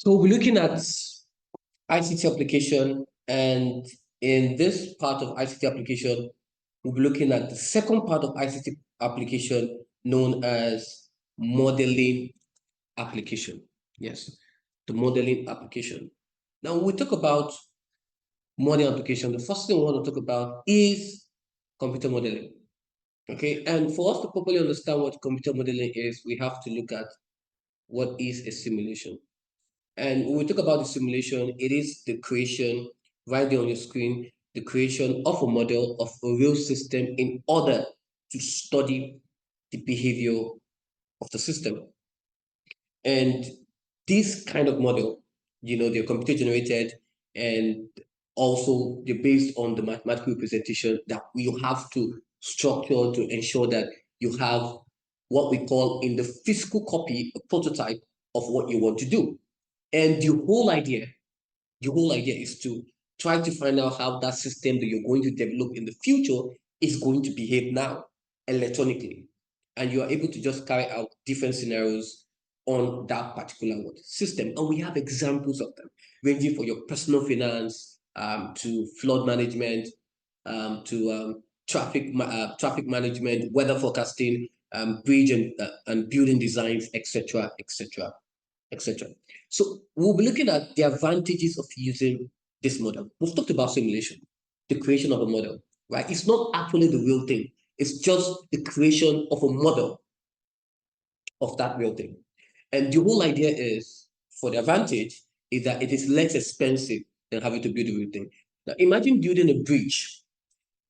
So we're looking at ICT application, and in this part of ICT application, we'll be looking at the second part of ICT application known as modeling application. Yes, the modeling application. Now, when we talk about modeling application, the first thing we want to talk about is computer modeling. Okay, and for us to properly understand what computer modeling is, we have to look at what is a simulation. And when we talk about the simulation, it is the creation, right there on your screen, the creation of a model of a real system in order to study the behavior of the system. And this kind of model, they're computer generated, and also they're based on the mathematical representation that you have to structure to ensure that you have what we call in the physical copy a prototype of what you want to do. And the whole idea is to try to find out how that system that you're going to develop in the future is going to behave now electronically. And you are able to just carry out different scenarios on that particular system. And we have examples of them, ranging from your personal finance to flood management, to traffic management, weather forecasting, bridge and building designs, etc., etc., etc. So we'll be looking at the advantages of using this model. We've talked about simulation, the creation of a model, right? It's not actually the real thing. It's just the creation of a model of that real thing. And the whole idea is, for the advantage, is that it is less expensive than having to build a real thing. Now imagine building a bridge,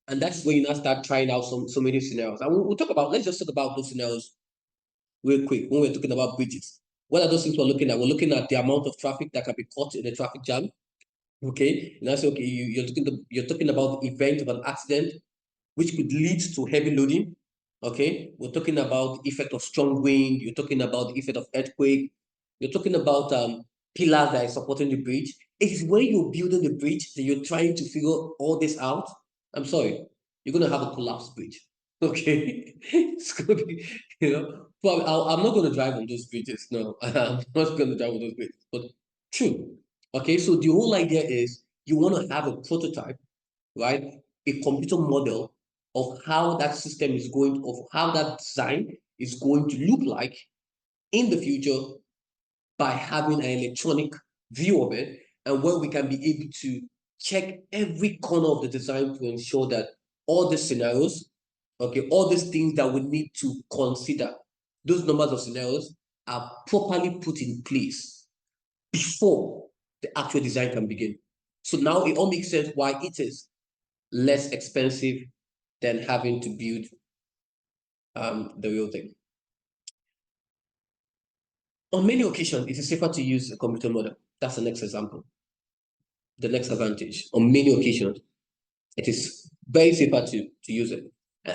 and that's when you now start trying out so many scenarios. And we'll talk about, let's just talk about those scenarios real quick when we're talking about bridges. What are those things we're looking at? We're looking at the amount of traffic that can be caught in a traffic jam. Okay, and that's okay. You're talking about the event of an accident, which could lead to heavy loading. Okay, we're talking about the effect of strong wind. You're talking about the effect of earthquake. You're talking about pillars that are supporting the bridge. It is when you're building the bridge that you're trying to figure all this out. I'm sorry, you're gonna have a collapsed bridge. Okay, it's gonna be, Well, I'm not gonna drive on those bridges. No, I'm not gonna drive on those bridges. But true. Okay, so the whole idea is you want to have a prototype, right? A computer model of how that system is going, of how that design is going to look like in the future by having an electronic view of it, and where we can be able to check every corner of the design to ensure that all the scenarios, okay, all these things that we need to consider, those numbers of scenarios are properly put in place before the actual design can begin. So now it all makes sense why it is less expensive than having to build the real thing. On many occasions, it is safer to use a computer model. That's the next example. The next advantage. On many occasions, it is very safer to use it.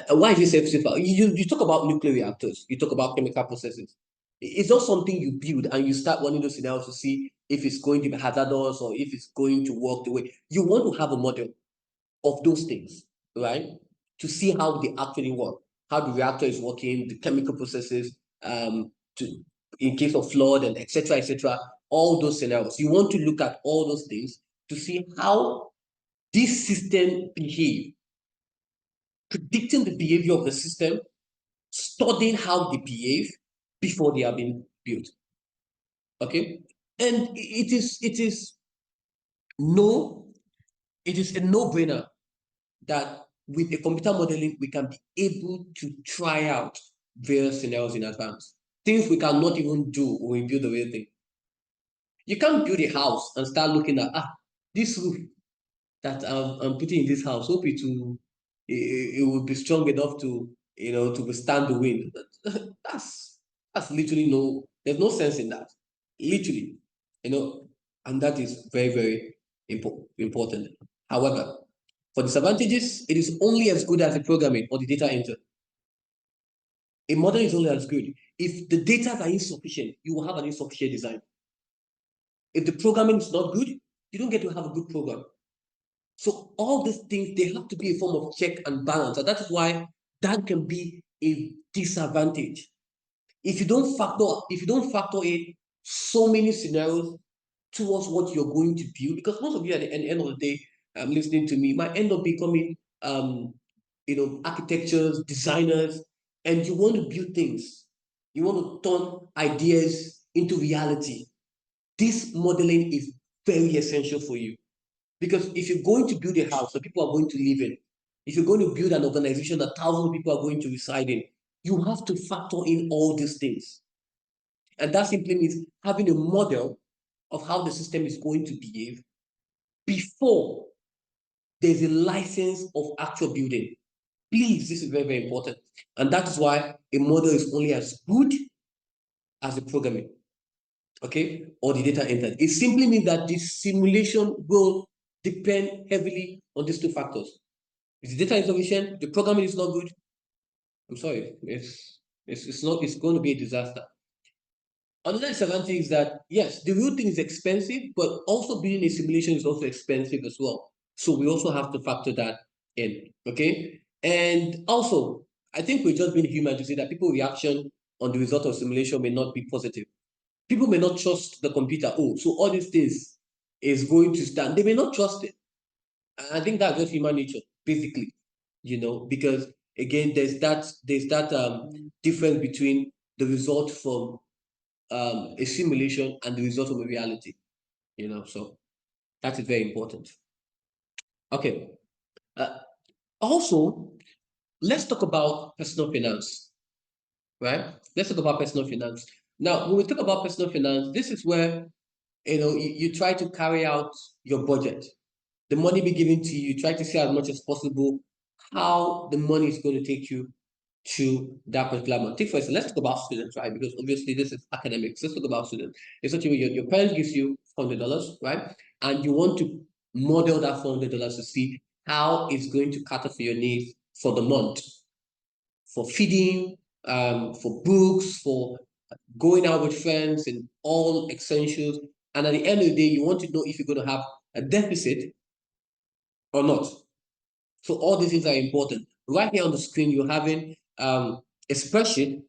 Why is it safer? You talk about nuclear reactors, you talk about chemical processes. It's not something you build and you start running those scenarios to see if it's going to be hazardous or if it's going to work the way. You want to have a model of those things, right? To see how they actually work, how the reactor is working, the chemical processes, to in case of flood and etc., all those scenarios. You want to look at all those things to see how this system behave, predicting the behavior of the system, studying how they behave before they are being built. Okay, and no, it is a no-brainer that with a computer modeling, we can be able to try out various scenarios in advance. Things we cannot even do when we build the real thing. You can't build a house and start looking at, this roof that I'm putting in this house, hope it will be strong enough to withstand the wind. That's literally there's no sense in that. Literally, and that is very, very important. However, for disadvantages, it is only as good as the programming or the data entered. A model is only as good. If the data are insufficient, you will have an insufficient design. If the programming is not good, you don't get to have a good program. So all these things, they have to be a form of check and balance. And that is why that can be a disadvantage. If you don't factor in so many scenarios towards what you're going to build, because most of you at the end of the day, listening to me, might end up becoming, architectures, designers, and you want to build things. You want to turn ideas into reality. This modeling is very essential for you, because if you're going to build a house that people are going to live in, if you're going to build an organization that thousands of people are going to reside in, you have to factor in all these things. And that simply means having a model of how the system is going to behave before there's a license of actual building. Please, this is very, very important. And that is why a model is only as good as the programming, okay, or the data entered. It simply means that the simulation will depend heavily on these two factors. If the data is insufficient, the programming is not good, I'm sorry, it's going to be a disaster. Another disadvantage is that, yes, the real thing is expensive, but also building a simulation is also expensive as well. So we also have to factor that in, okay? And also, I think we're just being human to say that people's reaction on the result of simulation may not be positive. People may not trust the computer. Oh, so all these things is going to stand. They may not trust it. I think that's just human nature, basically, because again, there's that difference between the result from a simulation and the result of a reality, so that is very important. Okay. Uh, Also, let's talk about personal finance, right? Let's talk about personal finance. Now, when we talk about personal finance, this is where you try to carry out your budget. The money be given to you, try to see as much as possible how the money is going to take you to that particular month. Take for instance, let's talk about students, right? Because obviously this is academics. Let's talk about students. It's such a way your parents gives you $100, right? And you want to model that $400 to see how it's going to cater for your needs for the month, for feeding, for books, for going out with friends, and all essentials. And at the end of the day, you want to know if you're going to have a deficit or not. So all these things are important. Right here on the screen, you're having a spreadsheet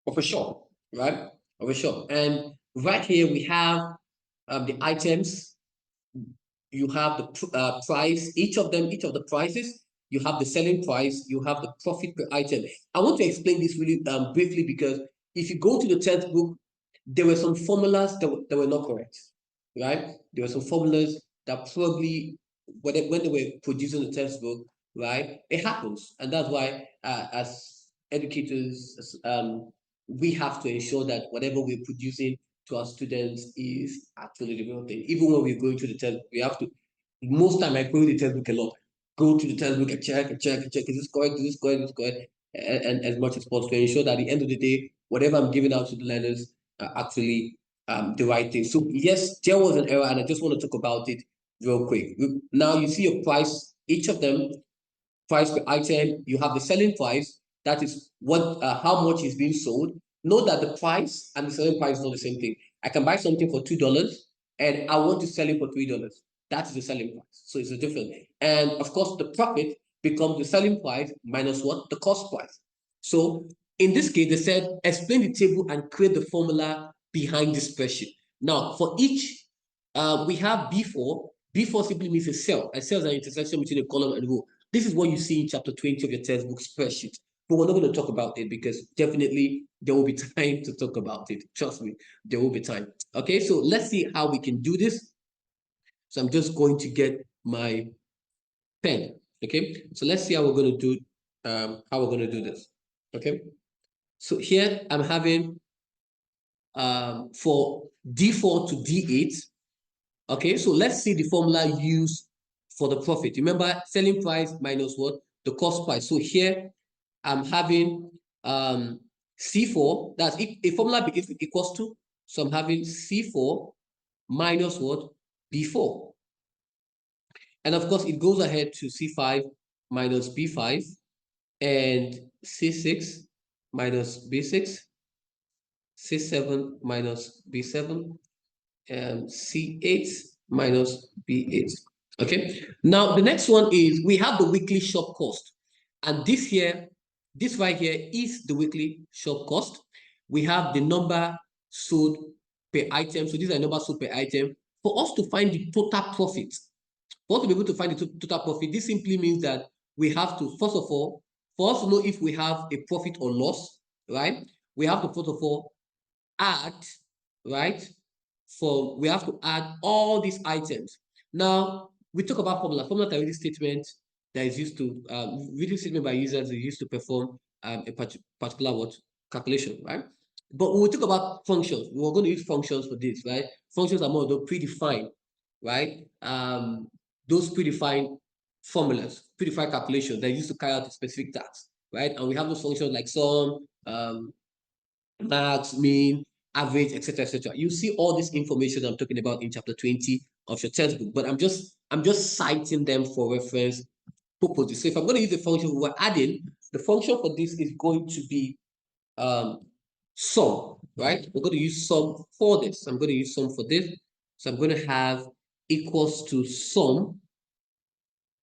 of a shop, right? Of a shop. And right here we have the items. You have the price, each of the prices. You have the selling price. You have the profit per item. I want to explain this really briefly, because if you go to the textbook, there were some formulas that were not correct, right? There were some formulas that probably, when they were producing the textbook, right, it happens. And that's why, as educators, we have to ensure that whatever we're producing to our students is actually the real thing. Even when we're going to the textbook, we have to, most time I go to the textbook a lot, go to the textbook and check and check and check, is this correct, is this correct, is this correct, and as much as possible to ensure that at the end of the day, whatever I'm giving out to the learners are actually the right thing. So yes, there was an error, and I just want to talk about it real quick. Now you see a price, each of them, price per item. You have the selling price. That is what how much is being sold. Note that the price and the selling price is not the same thing. I can buy something for $2 and I want to sell it for $3. That is the selling price. So it's a different. And of course, the profit becomes the selling price minus what? The cost price. So in this case, they said explain the table and create the formula behind this spreadsheet. Now, for each, we have B4. B4 simply means a cell. A cell is an intersection between a column and row. This is what you see in chapter 20 of your textbook spreadsheet. But we're not going to talk about it, because definitely there will be time to talk about it. Trust me, there will be time. Okay, so let's see how we can do this. So I'm just going to get my pen. Okay, so let's see how we're going to do this. Okay, so here I'm having for D4 to D8. Okay, so let's see the formula used for the profit. Remember, selling price minus what? The cost price. So here I'm having C4, that's a formula equals to, so I'm having C4 minus what? B4. And of course, it goes ahead to C5 minus B5, and C6 minus B6, C7 minus B7, and C8 minus B8. Okay, now the next one is we have the weekly shop cost. And this right here is the weekly shop cost. We have the number sold per item. So these are numbers sold per item. For us to find the total profit, for us to be able to find the total profit, this simply means that we have to, first of all, for us to know if we have a profit or loss, right? We have to, first of all, add, right? We have to add all these items. Now, we talk about formula. Formula are really statement that is used to, really statement by users is used to perform a particular what calculation, right? But when we talk about functions, we're going to use functions for this, right? Functions are more of the predefined, right? Those predefined formulas, predefined calculations that are used to carry out a specific task, right? And we have those functions like sum, max, mean, average, etc., etc. You see all this information I'm talking about in chapter 20 of your textbook, but I'm just citing them for reference purposes. So if I'm going to use the function we're adding, the function for this is going to be sum, right? We're going to use sum for this. I'm going to use sum for this. So I'm going to have equals to sum,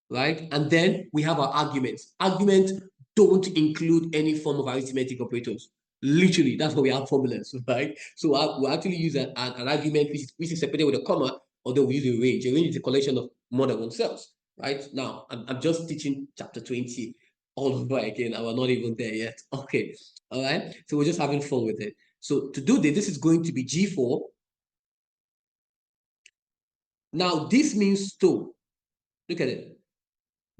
right? And then we have our arguments. Arguments don't include any form of arithmetic operators. Literally, that's why we have formulas, right? So we'll actually use an argument which is separated with a comma, although we use a range. A range is a collection of more than one cells, right? Now, I'm just teaching chapter 20 all over again. I was not even there yet. Okay, all right? So we're just having fun with it. So to do this is going to be G4. Now, this means to. Look at it.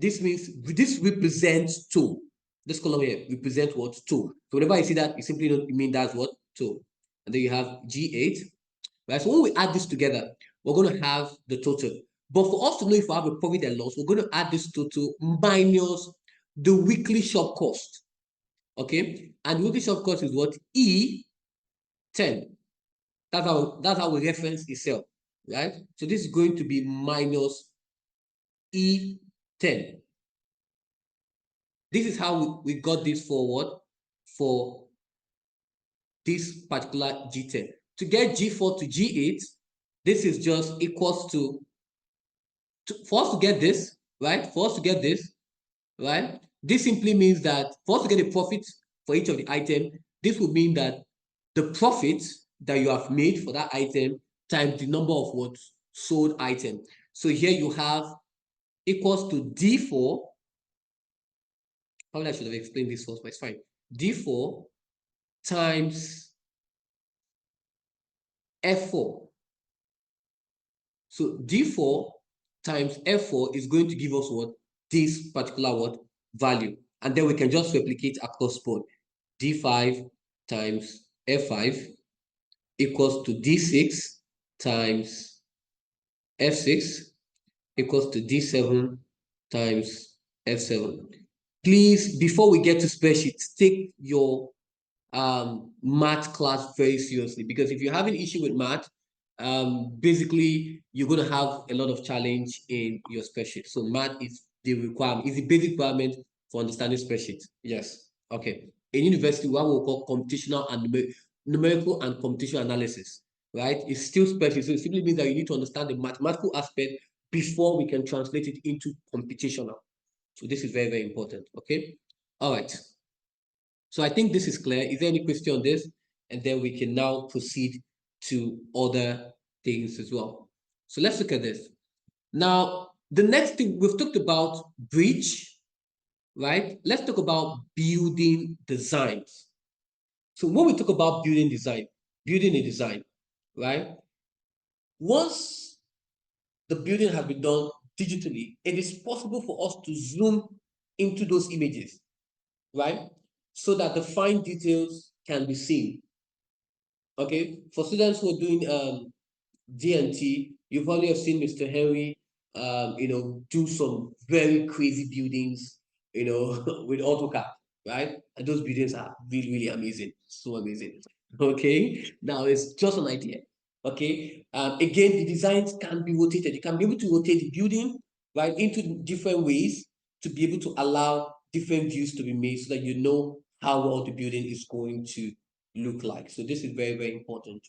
This means this represents 2. This column here represents what? 2. So whenever I see that, you simply don't mean that's what? 2. And then you have G8. Right? So when we add this together, we're going to have the total. But for us to know if we have a profit and loss, we're going to add this total minus the weekly shop cost. Okay? And the weekly shop cost is what? E10. That's how we reference itself. Right? So this is going to be minus E10. This is how we got this forward for this particular G10. To get G4 to G8, this is just equals to for us to get this, right? For us to get this, right? This simply means that for us to get a profit for each of the item, this would mean that the profit that you have made for that item times the number of what sold item. So here you have equals to D4. Probably I should have explained this first, but it's fine. D4 times F4. So D4 times F4 is going to give us what? This particular what? Value. And then we can just replicate across board. D5 times F5 equals to D6 times F6 equals to D7 times F7. Please, before we get to spreadsheets, take your math class very seriously, because if you're having issue with math, basically you're going to have a lot of challenge in your spreadsheet. So math is the requirement, is the basic requirement for understanding spreadsheets. Yes. Okay. In university, what we call computational and numerical and computational analysis, right? It's still spreadsheet. So it simply means that you need to understand the mathematical aspect before we can translate it into computational. So this is very, very important. Okay. All right. So I think this is clear. Is there any question on this? And then we can now proceed to other things as well. So let's look at this. Now, the next thing we've talked about bridge, right? Let's talk about building designs. So when we talk about building a design, right? Once the building has been done digitally, it is possible for us to zoom into those images, right? So that the fine details can be seen. Okay, for students who are doing D&T, you probably have seen Mr. Henry, do some very crazy buildings, with AutoCAD, right? And those buildings are really, really amazing, so amazing. Okay, now it's just an idea. Okay, again, the designs can be rotated. You can be able to rotate the building, right, into different ways to be able to allow different views to be made so that you know how well the building is going to look like. So this is very, very important.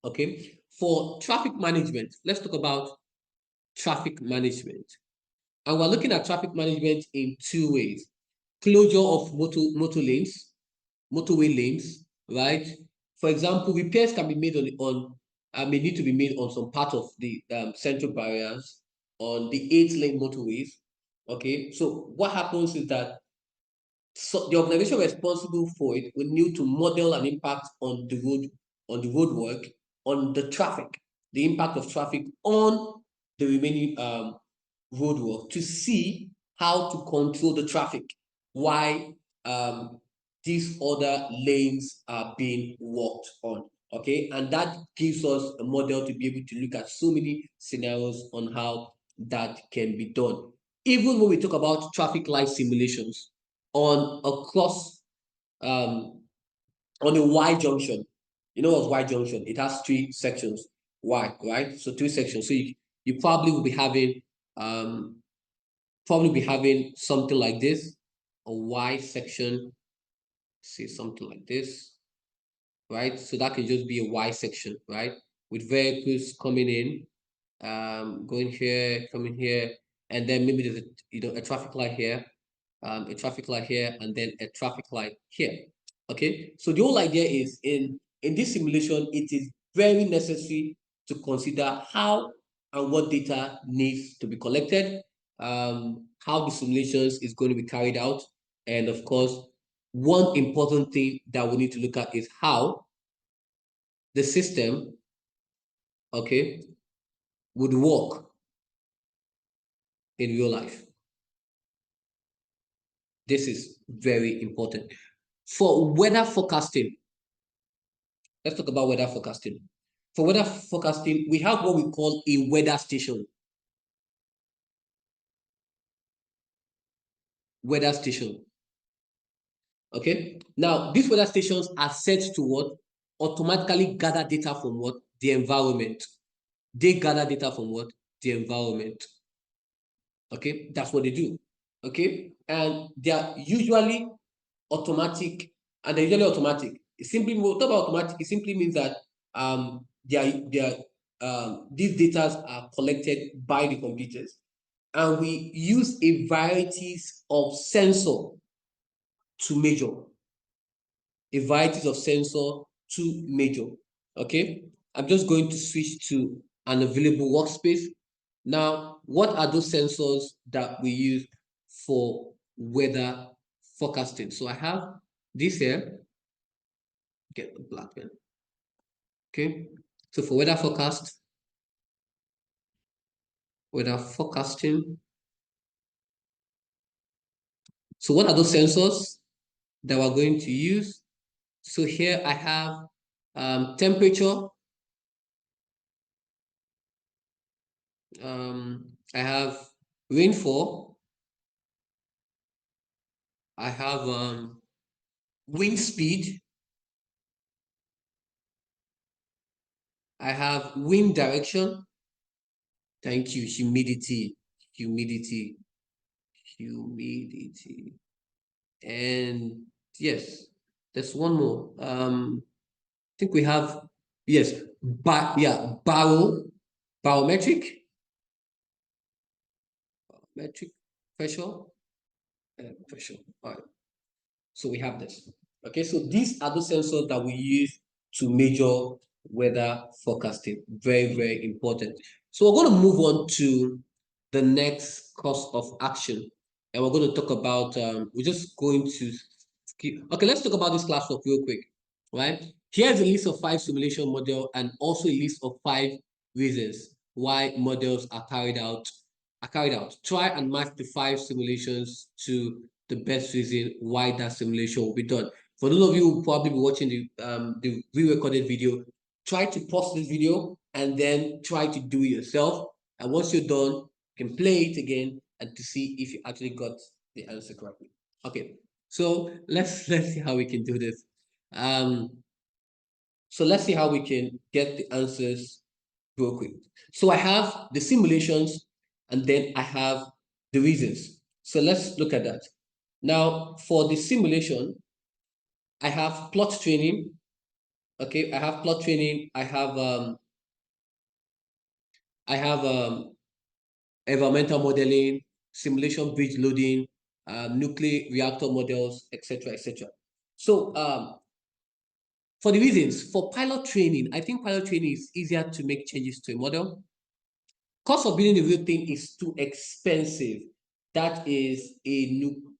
Okay, for traffic management, let's talk about traffic management. And we're looking at traffic management in two ways. Closure of motorway lanes, right? For example, repairs can be made may need to be made on some part of the central barriers on the 8-lane motorways. Okay, so what happens is that so the organization responsible for it will need to model an impact on the road work, on the traffic, the impact of traffic on the remaining road work to see how to control the traffic while these other lanes are being worked on. Okay, and that gives us a model to be able to look at so many scenarios on how that can be done. Even when we talk about traffic light simulations on a cross on a Y junction, you know what's Y junction? It has 3 sections. Y, right? So 3 sections. So you probably will be having something like this, a Y section, say something like this, right? So that can just be a Y section, right? With vehicles coming in, going here, coming here, and then maybe there's a traffic light here, a traffic light here, and then a traffic light here. Okay, so the whole idea is in this simulation, it is very necessary to consider how and what data needs to be collected, how the simulations is going to be carried out, and of course, one important thing that we need to look at is how the system, okay, would work in real life. This is very important. For weather forecasting, let's talk about weather forecasting. For weather forecasting, we have what we call a weather station. Weather station. Okay. Now, these weather stations are set to what? Automatically gather data from what? The environment. They gather data from what? The environment. Okay. That's what they do. Okay. And they are usually automatic, and they're usually automatic. It simply, when we talk about automatic, it simply means that these data are collected by the computers, and we use a varieties of sensor to measure. A varieties of sensor to measure. Okay, I'm just going to switch to an available workspace. Now, what are those sensors that we use for weather forecasting? So I have this here. Get the black pen. Okay, so for weather forecasting. So what are those sensors that we're going to use? So here I have temperature. I have rainfall. I have wind speed. I have wind direction. Thank you. Humidity, humidity, humidity. And yes, there's one more. I think we have, yes, barometric, metric pressure, pressure. All right. So we have this. Okay, so these are the sensors that we use to measure weather forecasting. Very, very important. So we're going to move on to the next course of action. And we're going to talk about, we're just going to skip. Okay, let's talk about this class work real quick, right? Here's a list of 5 simulation model and also a list of 5 reasons why models are carried out. Try and match the 5 simulations to the best reason why that simulation will be done. For those of you who probably be watching the re-recorded video, try to pause this video and then try to do it yourself. And once you're done, you can play it again and to see if you actually got the answer correctly. Okay, so let's see how we can do this. So let's see how we can get the answers real quick. So I have the simulations and then I have the reasons. So let's look at that. Now, for the simulation, I have plot training. Okay, I have plot training. I have environmental modeling, simulation bridge loading, nuclear reactor models, etc., etc. So For the reasons, for pilot training, I think pilot training is easier to make changes to a model. Cost of building the real thing is too expensive. That is a new,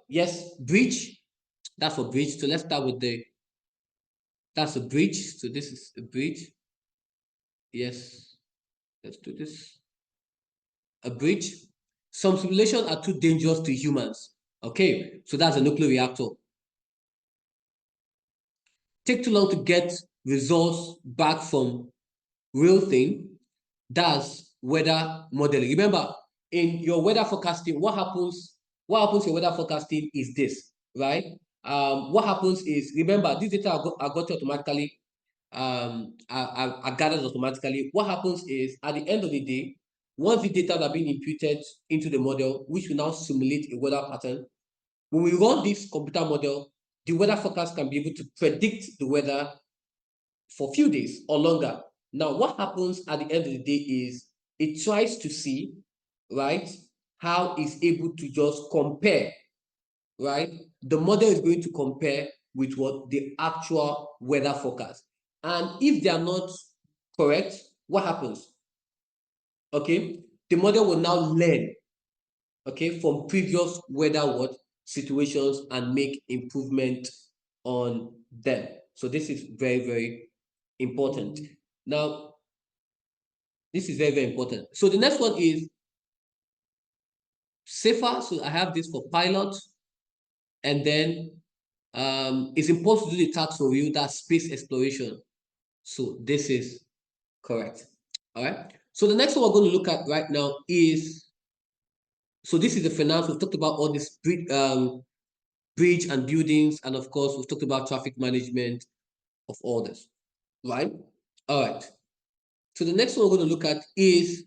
yes, bridge. That's for bridge. So let's start with that's a bridge. So this is a bridge. Yes, let's do this. A bridge. Some simulations are too dangerous to humans. Okay, so that's a nuclear reactor. Take too long to get results back from real thing. That's weather modeling. Remember, in your weather forecasting, what happens? What happens in weather forecasting is this, right? What happens is, remember, this data are got automatically, are gathered automatically. What happens is, at the end of the day, once the data are being imputed into the model, which will now simulate a weather pattern, when we run this computer model, the weather forecast can be able to predict the weather for a few days or longer. Now, what happens at the end of the day is it tries to see, right, how it's able to just compare, right? The model is going to compare with what the actual weather forecast. And if they are not correct, what happens? Okay, the model will now learn, okay, from previous weather what situations and make improvement on them. So this is very, very important. Now, this is very, very important. So the next one is safer. So I have this for pilot, and then it's important to do the task for you, that's space exploration. So this is correct. All right. So the next one we're going to look at right now is, so this is the finance. We've talked about all this bridge and buildings, and of course, we've talked about traffic management of all this, right? All right. So the next one we're going to look at is